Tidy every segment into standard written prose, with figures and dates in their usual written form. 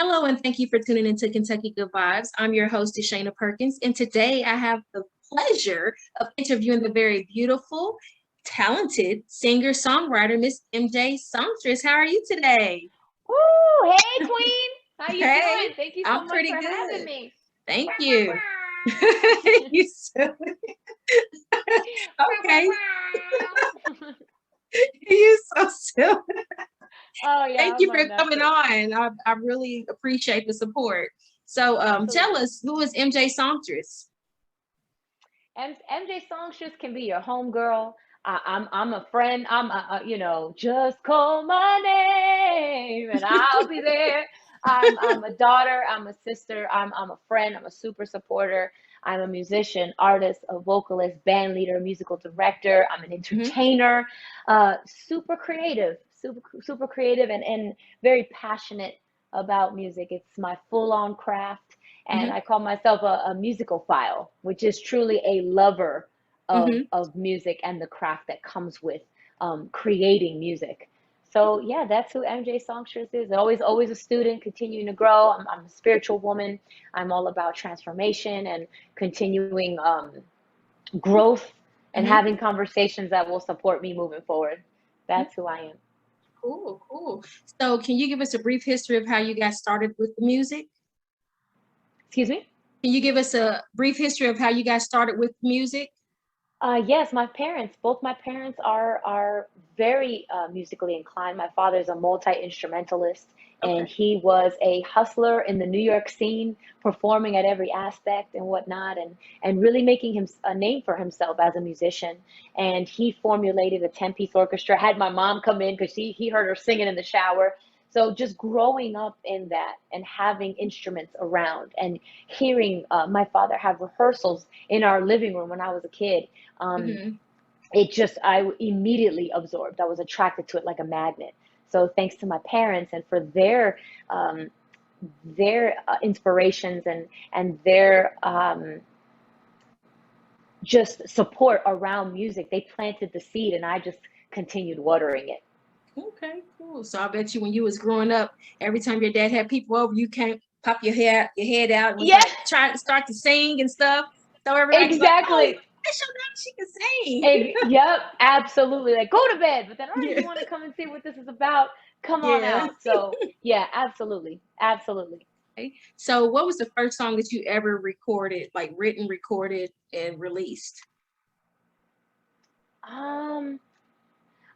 Hello, and thank you for tuning into Kentucky Good Vibes. I'm your host, Shayna Perkins, and today I have the pleasure of interviewing the very beautiful, talented singer-songwriter, Miss MJ Songstress. How are you today? Woo! Hey, Queen. How you Hey, doing? Thank you so I'm much pretty for having good. me. Thank Wow, you. wow, You silly. wow. Okay, Wow, wow. you so silly. Oh yeah, Thank I'm you a for mess. coming on. I really appreciate the support. So, tell Absolutely. us, who is MJ Songstress? MJ Songstress can be your homegirl. I'm a friend. Just call my name and I'll be there. I'm a daughter. I'm a sister. I'm a friend. I'm a super supporter. I'm a musician, artist, a vocalist, band leader, musical director. I'm an Mhm, entertainer. Super creative, super creative, and very passionate about music. It's my full-on craft, and mhm, I call myself a musical file, which is truly a lover mhm. of music and the craft that comes with creating music. So yeah, that's who MJ Songstress is. Always a student, continuing to grow. I'm a spiritual woman. I'm all about transformation and continuing growth and Mhm. having conversations that will support me moving forward. Mhm. That's who I am. Cool, cool. So, can you give us a brief history of how you got started with the music? Excuse me? Can you give us a brief history of how you got started with music? Yes, my parents, both my parents are very musically inclined. My father's a multi-instrumentalist, and Okay. he was a hustler in the New York scene, performing at every aspect and whatnot, and really making him a name for himself as a musician. And he formulated a 10-piece orchestra, had my mom come in because he heard her singing in the shower. So just growing up in that and having instruments around and hearing my father have rehearsals in our living room when I was a kid, um, Mhm. I immediately absorbed. I was attracted to it like a magnet. So thanks to my parents and for um, their inspirations and their just support around music, they planted the seed, and I just continued watering it. Okay, cool. So I bet you when you was growing up, every time your dad had people over, you can't pop your head out and was Yeah, like trying to start to sing and stuff. So everybody's like, "Oh, exactly. I show now she can sing." Yep, absolutely. Like, go to bed. But then, all right, Yeah, you want to come and see what this is about? Come on yeah. out. So, yeah, absolutely. Absolutely. Okay. So what was the first song that you ever recorded, like written, recorded, and released? Um,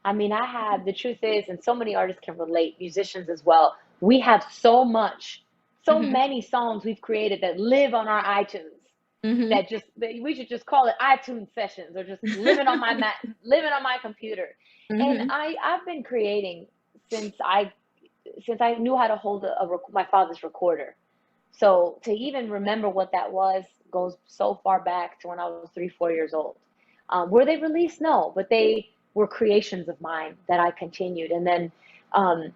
I mean, the truth is, and so many artists can relate, musicians as well. We have so Hmm. many songs we've created that live on our iTunes Hmm. that we should just call it iTunes sessions or just living on my computer. And Hmm. I've been creating since I knew how to hold my father's recorder. So to even remember what that was goes so far back to when I was 3, 4 years old. Were they released? No, but they were creations of mine that I continued. And then um,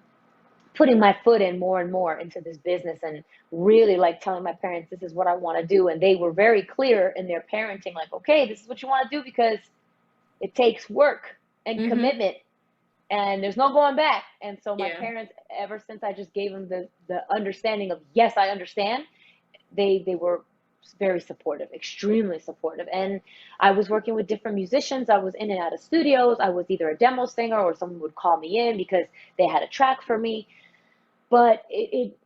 putting my foot in more and more into this business and really like telling my parents, this is what I want to do. And they were very clear in their parenting, like, okay, this is what you want to do because it takes work and Hmm. commitment and there's no going back. And so my Yeah. parents, ever since I just gave them the understanding of yes, I understand, they were very supportive, extremely supportive. And I was working with different musicians. I was in and out of studios. I was either a demo singer or someone would call me in because they had a track for me. But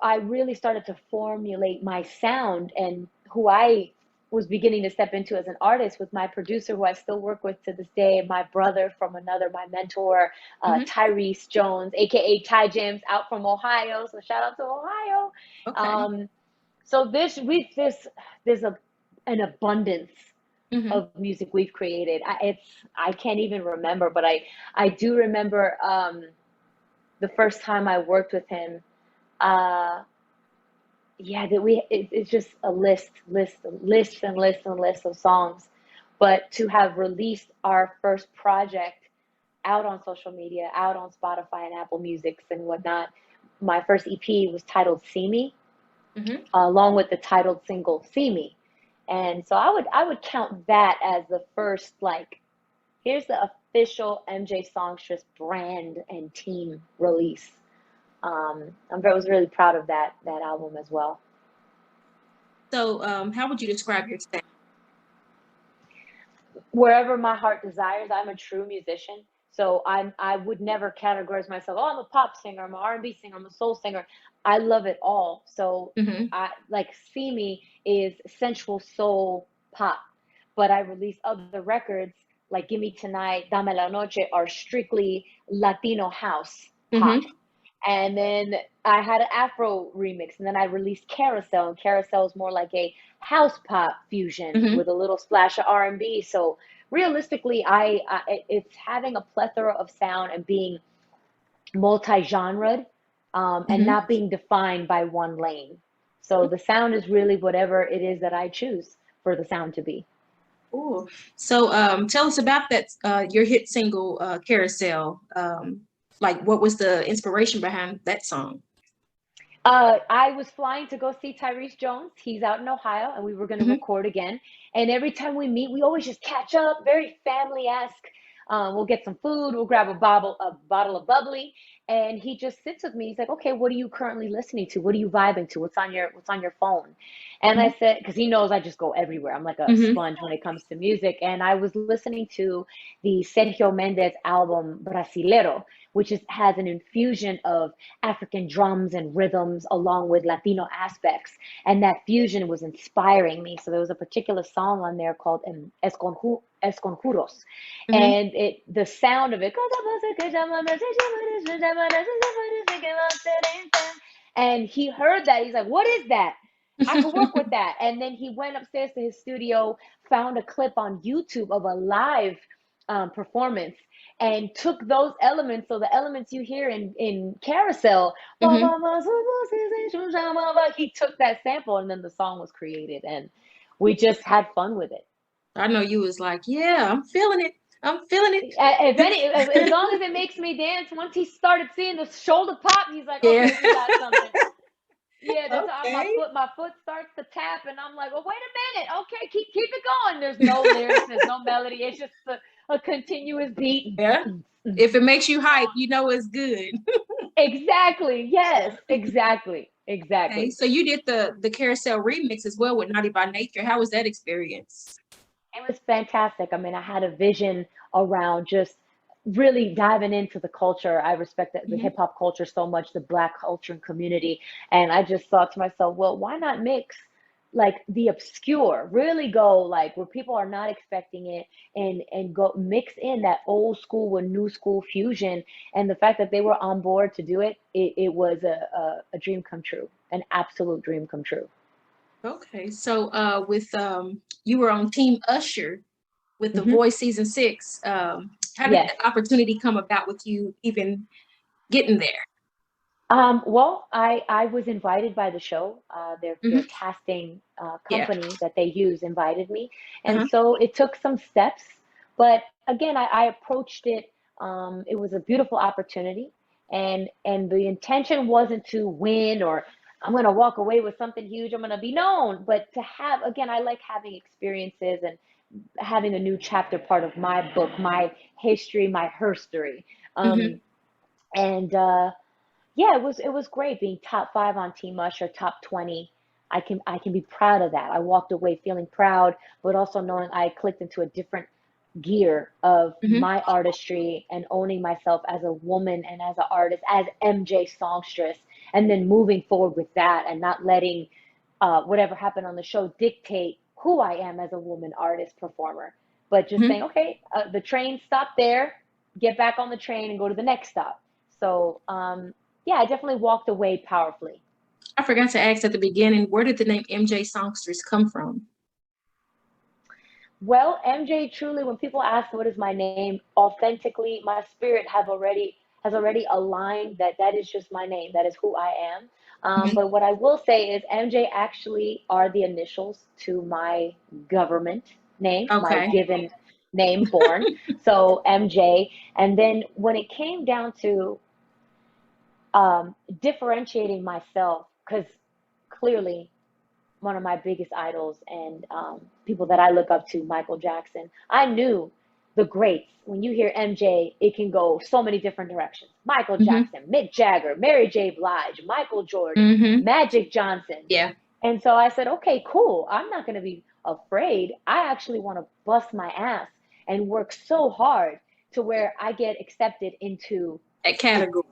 I really started to formulate my sound and who I was beginning to step into as an artist with my producer, who I still work with to this day, my brother from another, my mentor, Hmm. Tyrese Jones, aka Ty James, out from Ohio. So shout out to Ohio. Okay. Um, so there's an abundance Hmm. of music we've created. I can't even remember, but I do remember the first time I worked with him. Uh, yeah, it's just a list of songs. But to have released our first project out on social media, out on Spotify and Apple Musics and whatnot, my first EP was titled "See Me," Hmm. along with the titled single "See Me." And so I would count that as the first, like, here's the official MJ Songstress brand and team release. Was really proud of that album as well. So, how would you describe your sound? Wherever my heart desires. I'm a true musician. So I would never categorize myself, oh, I'm a pop singer, I'm an R&B singer, I'm a soul singer. I love it all. So Mm-hmm. I like See Me is sensual soul pop, but I release other records like Gimme Tonight, Dame la Noche are strictly Latino house pop. Mm-hmm. And then I had an Afro remix, and then I released Carousel, and Carousel is more like a house pop fusion Mm-hmm. with a little splash of R&B. So realistically, it's having a plethora of sound and being multi-genred, and Mm-hmm. not being defined by one lane. So the sound is really whatever it is that I choose for the sound to be. Cool. So, tell us about that, your hit single, Carousel. Like, what was the inspiration behind that song? I was flying to go see Tyrese Jones. He's out in Ohio, and we were going to Mm-hmm. record again. And every time we meet, we always just catch up, very family-esque. We'll get some food, we'll grab a bottle of bubbly, and he just sits with me. He's like, "Okay, what are you currently listening to? What are you vibing to? What's on your phone?" And I said, because he knows I just go everywhere. I'm like a Mm-hmm. sponge when it comes to music. And I was listening to the Sergio Mendes album Brasilero, which has an infusion of African drums and rhythms along with Latino aspects. And that fusion was inspiring me. So there was a particular song on there called Esconjuros. Mm-hmm. And the sound of it, and he heard that. He's like, "What is that? I could work with that." And then he went upstairs to his studio, found a clip on YouTube of a live performance, and took those elements. So the elements you hear in Carousel, Mm-hmm. he took that sample, and then the song was created, and we just had fun with it. I know you was like, yeah, I'm feeling it. I'm feeling As it. long as it makes me dance. Once he started seeing the shoulder pop, he's like, Yeah. "Okay, we got something." Yeah, that's how my Okay. foot starts to tap, and I'm like, "Well, wait a minute. Okay, keep it going." There's no lyrics, there's no melody. It's just a continuous beat. Yeah. If it makes you hype, you know it's good. Exactly. Yes. Exactly. Okay. Exactly. So you did the Carousel remix as well with Naughty by Nature. How was that experience? It was fantastic. I mean, I had a vision around just really diving into the culture. I respect the Hmm. hip hop culture so much, the Black culture and community. And I just thought to myself, well, why not mix like the obscure, really go like where people are not expecting it, and go mix in that old school with new school fusion. And the fact that they were on board to do it, it was a dream come true, an absolute dream come true. Okay. So with you were on Team Usher with The Hmm. Voice season 6. How did Yes. the opportunity come about with you even getting there? Well, I was invited by the show. Their Hmm. casting Yeah. company that they use invited me, and Uh-huh. so it took some steps. But again, I approached it. It was a beautiful opportunity, and the intention wasn't to win or I'm gonna walk away with something huge. I'm gonna be known, but to have again, I like having experiences and having a new chapter part of my book, my history, my herstory. Hmm. Um, and Yeah, it was great being top 5 on Team Usher, top 20. I can be proud of that. I walked away feeling proud, but also knowing I clicked into a different gear of Hmm. my artistry and owning myself as a woman and as an artist, as MJ Songstress, and then moving forward with that and not letting whatever happened on the show dictate who I am as a woman artist performer, but just saying, Hmm. okay, the train stopped there, get back on the train and go to the next stop. So yeah, I definitely walked away powerfully. I forgot to ask at the beginning, where did the name MJ Songstress come from? Well, MJ, truly, when people ask what is my name, authentically, my spirit has already aligned that that is just my name. That is who I am. Hmm. But what I will say is MJ actually are the initials to my government name, my Okay. given name born. So MJ. And then when it came down to differentiating myself, because clearly one of my biggest idols and people that I look up to, Michael Jackson. I knew the greats. When you hear MJ, it can go so many different directions. Michael Mm-hmm. Jackson, Mick Jagger, Mary J. Blige, Michael Jordan, Mm-hmm. Magic Johnson. Yeah. And so I said, okay, cool. I'm not going to be afraid. I actually want to bust my ass and work so hard to where I get accepted into That the, category.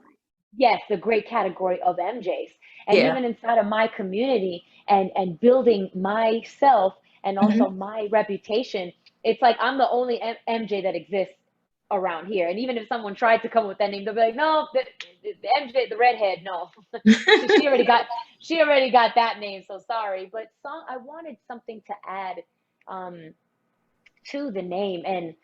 yes, the great category of MJs. And Yeah. even inside of my community and building myself and also Mm-hmm. my reputation, it's like I'm the only MJ that exists around here. And even if someone tried to come with that name, they'll be like, no, the MJ, the redhead, no. she already got that name, so sorry. But I wanted something to add um, to the name, and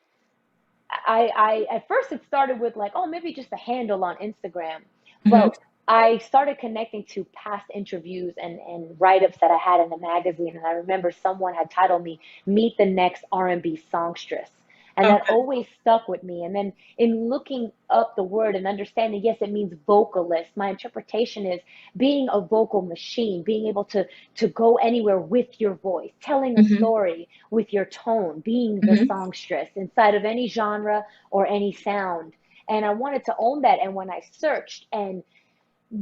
I at first it started with like, oh, maybe just a handle on Instagram, Mm-hmm. but I started connecting to past interviews and write-ups that I had in the magazine, and I remember someone had titled me "Meet the Next R&B Songstress," and that Okay. always stuck with me. And then in looking up the word and understanding, yes, it means vocalist. My interpretation is being a vocal machine, being able to go anywhere with your voice, telling a Mm-hmm. story with your tone, being the Mm-hmm. songstress inside of any genre or any sound. And I wanted to own that. And when I searched and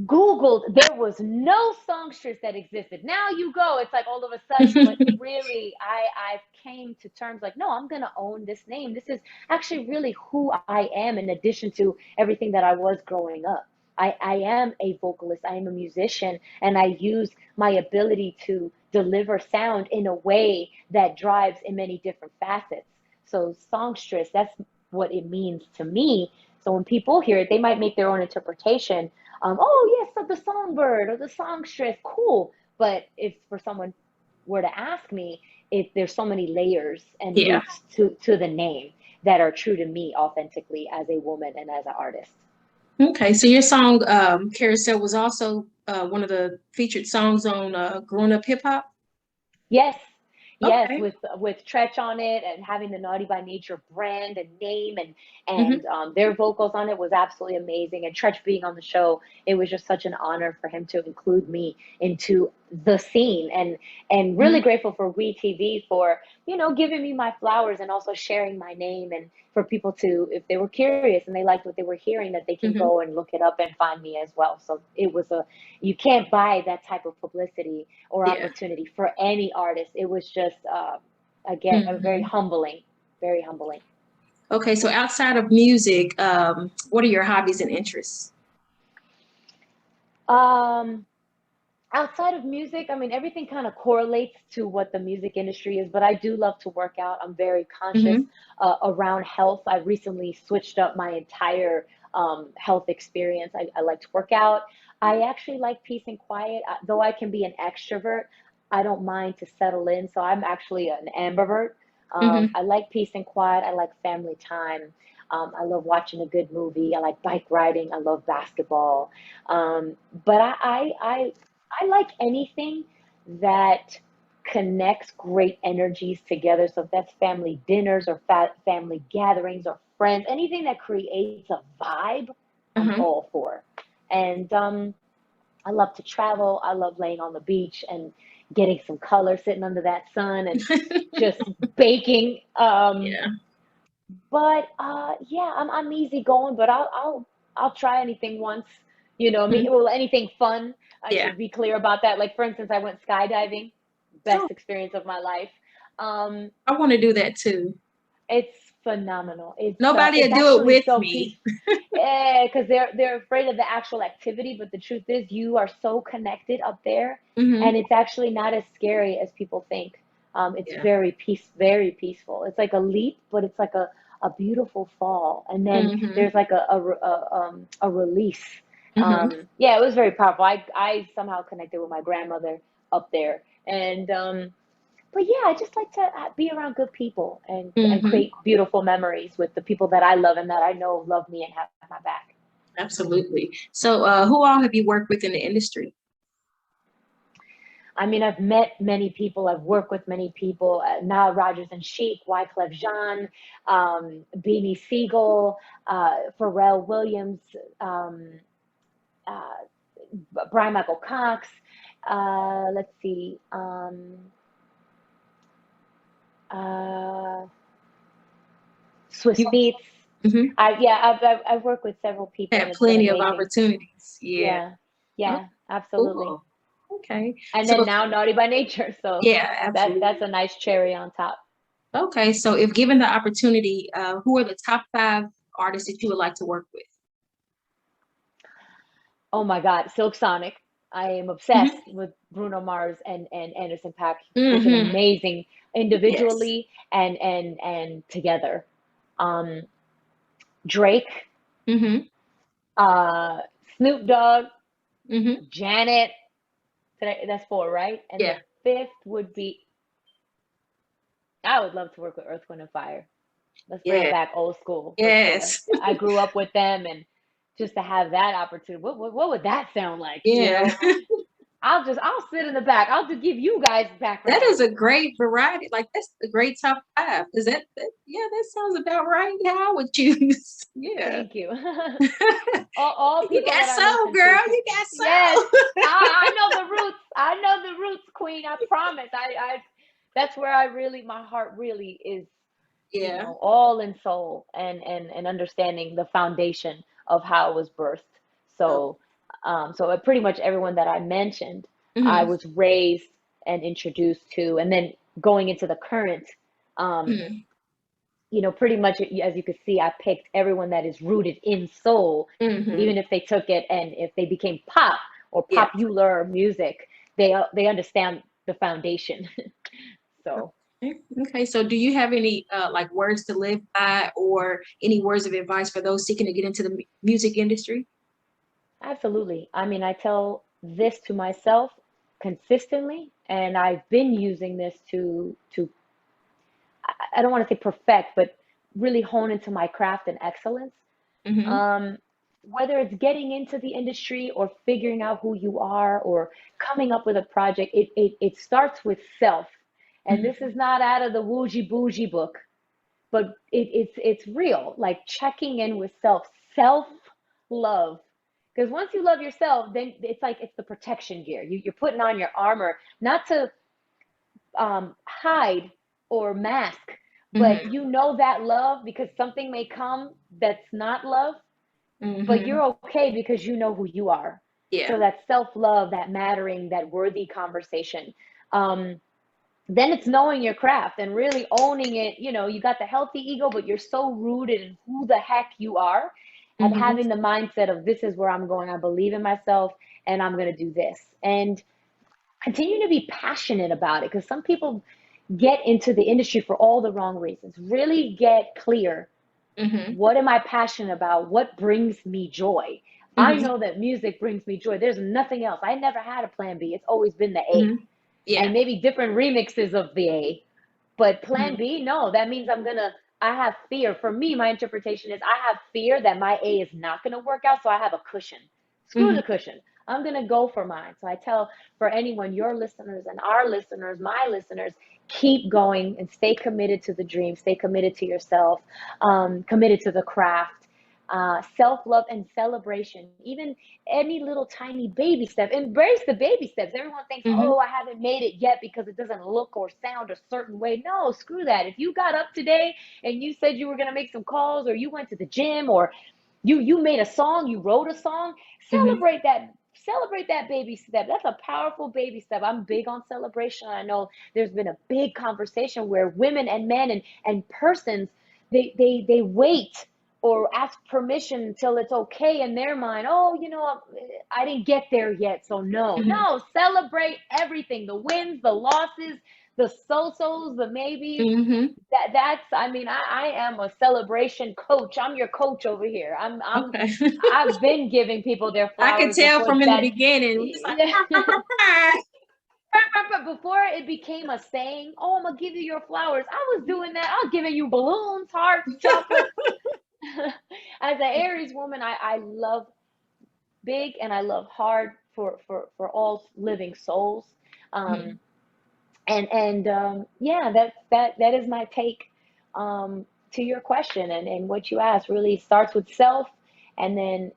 Googled, there was no songstress that existed. Now you go, it's like all of a sudden, but really, I came to terms like, no, I'm gonna own this name. This is actually really who I am, in addition to everything that I was growing up. I am a vocalist, I am a musician, and I use my ability to deliver sound in a way that drives in many different facets. So songstress, that's what it means to me. So when people hear it, they might make their own interpretation. Oh yes, so the songbird or the songstress, cool. But if for someone were to ask me, if there's so many layers and Yeah. roots to the name that are true to me authentically as a woman and as an artist. Okay. So your song Carousel was also one of the featured songs on Growing Up Hip Hop. Yes, yes, Okay. with Tretch on it and having the Naughty by Nature brand and name Mm-hmm. and their vocals on it was absolutely amazing. And Tretch being on the show, it was just such an honor for him to include me into the scene and really grateful for WeTV for giving me my flowers and also sharing my name and for people to, if they were curious and they liked what they were hearing, that they can Mm-hmm. go and look it up and find me as well. So it was you can't buy that type of publicity or Yeah. opportunity for any artist. It was just, again, a Mm-hmm. very humbling. Okay. So outside of music, what are your hobbies and interests? Um, Outside of music, I mean, everything kind of correlates to what the music industry is, but I do love to work out. I'm very conscious Mm-hmm. around health. I recently switched up my entire health experience. I like to work out. I actually like peace and quiet. Though I can be an extrovert, I don't mind to settle in. So I'm actually an ambivert. Mm-hmm. I like peace and quiet. I like family time. I love watching a good movie. I like bike riding. I love basketball. But I like anything that connects great energies together. So if that's family dinners or family gatherings or friends, anything that creates a vibe, I'm Uh-huh. all for. And I love to travel. I love laying on the beach and getting some color, sitting under that sun and just baking. Yeah. But yeah, I'm easy going, but I'll try anything once. Mhm. Well, anything fun. I Yeah. should be clear about that. Like for instance, I went skydiving, Oh, best experience of my life. Um, I want to do that too. it's phenomenal. Nobody It's will do it actually with so me. peaceful. Because they're afraid of the actual activity, but the truth is you are so connected up there, Hmm. and it's actually not as scary as people think. It's Yeah. very peaceful. It's like a leap, but it's like a beautiful fall, and then Hmm. there's like a release. Hmm. Yeah, it was very powerful. I somehow connected with my grandmother up there, and but yeah, I just like to be around good people and Hmm. create beautiful memories with the people that I love and that I know love me and have my back. Absolutely. So, who all have you worked with in the industry? I mean, I've met many people, I've worked with many people, Nile Rodgers and Chic, Wyclef Jean, Beanie Siegel, Pharrell Williams, um, uh, Brian Michael Cox. Let's see. Uh, Swiss You Beats. mhm. I've worked with several people, and Had it's been plenty of amazing. opportunities. Yeah. Yeah, Oh, yeah, absolutely. cool. Okay. And So then now Naughty by Nature, so yeah, that's a absolutely. nice cherry on top. Okay. So if given the opportunity, who are the top five artists that you would like to work with? Oh my God, Silk Sonic. I am Hmm. obsessed with Bruno Mars and Anderson .Paak, freaking Hmm. amazing Yes. individually and together. Um, Drake, Hmm. uh, Snoop Dogg, Hmm. Janet. That's four, right? And Yeah. the fifth would be, I would love to work with Earth, Wind, and Fire. Let's bring it Yeah. back old school for sure. Yes. I grew up with them, and just to have that opportunity, what would that sound like? You Yeah. know, I'll sit in the back. I'll just give you guys That background. is a great variety. Like that's a great top five. Is that yeah, that sounds about right. How I would choose. Yeah. Thank you. All You people got that I soul, listen to. girl. You got Yes, soul. I know the roots. I know the roots, Queen. I promise. That's where I really, my heart really is, Yeah. all in soul and understanding the foundation of how it was birthed. Oh. So, pretty much everyone that I mentioned, I Hmm. was raised and introduced to, and then going into the current, um, Hmm. pretty much as you could see, I picked everyone that is rooted in soul, Hmm. even if they took it and if they became pop or Yeah. popular music, they understand the foundation. So. Okay. Okay. So do you have any like words to live by or any words of advice for those seeking to get into the music industry? Absolutely. I mean, I tell this to myself consistently, and I've been using this to I don't want to say perfect, but really hone into my craft and excellence. Hmm. Um, whether it's getting into the industry or figuring out who you are or coming up with a project, it starts with self. And this Hmm. is not out of the woogie bougie book, but it's real. Like checking in with self love. Because once you love yourself, then it's like it's the protection gear. You're putting on your armor, not to hide or mask, but Hmm. you know that love because something may come that's not love, but Hmm. you're okay because you know who you are. Yeah. So that self love, that mattering, that worthy conversation. Um, then it's knowing your craft and really owning it. You got the healthy ego, but you're so rooted in who the heck you are and Hmm. having the mindset of this is where I'm going. I believe in myself and I'm going to do this. And continue to be passionate about it because some people get into the industry for all the wrong reasons. Really get clear. Hmm. What am I passionate about? What brings me joy? I Hmm. know that music brings me joy. There's nothing else. I never had a plan B. It's always been the A Hmm. and Yeah. maybe different remixes of the A. But plan Hmm. B, no, that means I have fear. For me, my interpretation is I have fear that my A is not gonna work out, so I have a cushion. Screw the Hmm. cushion. I'm gonna go for mine. So I tell for anyone, your listeners and our listeners, my listeners, keep going and stay committed to the dream, stay committed to yourself, committed to the craft, self-love and celebration. Even any little tiny baby step. Embrace the baby steps. Everyone thinks, Hmm. oh, I haven't made it yet because it doesn't look or sound a certain way. No, screw that. If you got up today and you said you were going to make some calls or you went to the gym or you made a song, you wrote a song, Hmm. celebrate that baby step. That's a powerful baby step. I'm big on celebration. I know there's been a big conversation where women and men and persons they wait or ask permission until it's okay in their mind. Oh, I didn't get there yet, so no. Hmm. No, celebrate everything, the wins, the losses, the so-sos, the maybes. Hmm. That's I mean, I am a celebration coach. I'm your coach over here. Okay. I've been giving people their I could flowers tell before from in the that. beginning. It's like, Before it became a saying, oh, I'm gonna give you your flowers. I was doing that. I was giving you balloons, hearts, chocolates. As an Aries woman, I love big and I love hard for all living souls. Um, yeah, that is my take to your question and what you asked. Really starts with self, and then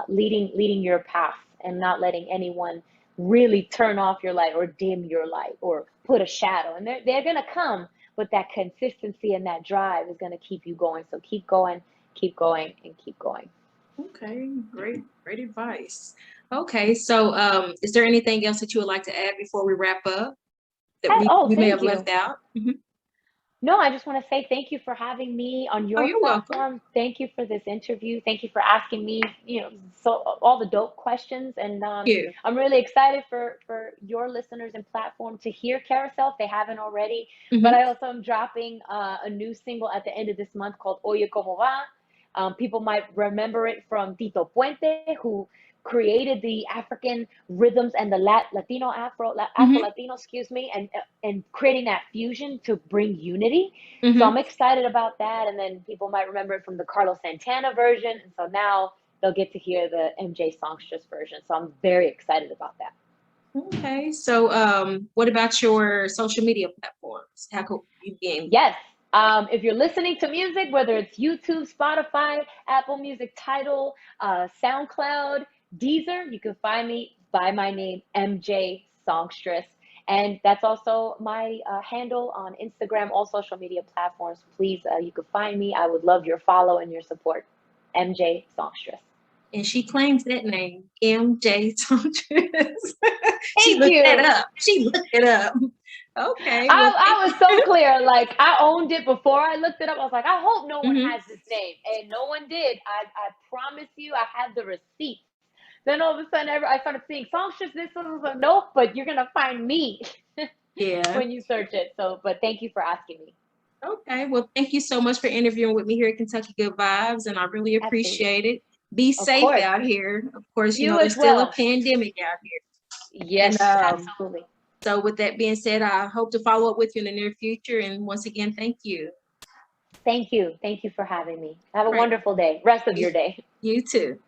leading your path and not letting anyone really turn off your light or dim your light or put a shadow. And they're gonna come, but that consistency and that drive is going to keep you going. So keep going, keep going, and keep going. Okay, great advice. Okay, so is there anything else that you would like to add before we wrap up that Oh, we may thank have you. left out? No, I just want to say thank you for having me on Oh, your you're welcome. platform. Thank you for this interview. Thank you for asking me, so all the dope questions. And You. I'm really excited for your listeners and platform to hear Carousel if they haven't already. But Hmm. I also am dropping a new single at the end of this month called Oye Como Va. People might remember it from Tito Puente, who created the African rhythms and the Afro Hmm. Latino, excuse me, and creating that fusion to bring unity. So Hmm. I'm excited about that. And then people might remember it from the Carlos Santana version. And so now they'll get to hear the MJ Songstress version. So I'm very excited about that. Okay, so what about your social media platforms? How could you be Yes. If you're listening to music, whether it's YouTube, Spotify, Apple Music, Tidal, SoundCloud, Deezer, you can find me by my name, MJ Songstress. And that's also my handle on Instagram, all social media platforms. Please, you can find me. I would love your follow and your support. MJ Songstress. and she claims that name, MJ Songstress. She Thank looked that you. up. She looked it up. Okay, well, thank I was so clear. Like I owned it before I looked it up. I was like, I hope no one you. has this name, and no one did. I promise you, I have the receipt. Then all of a sudden, I started seeing songstress. This one was like, nope, but you're gonna find me Yeah. when you search it. So, but thank you for asking me. Okay. Well, thank you so much for interviewing with me here at Kentucky Good Vibes, and I really Absolutely, appreciate it. Be of safe course. out here. Of course, You there's as still a well. pandemic out here. Yes, And absolutely. so with that being said, I hope to follow up with you in the near future. And once again, thank you. Thank you. Thank you for having me. Have a All right. wonderful day. Rest of You, your day. you too.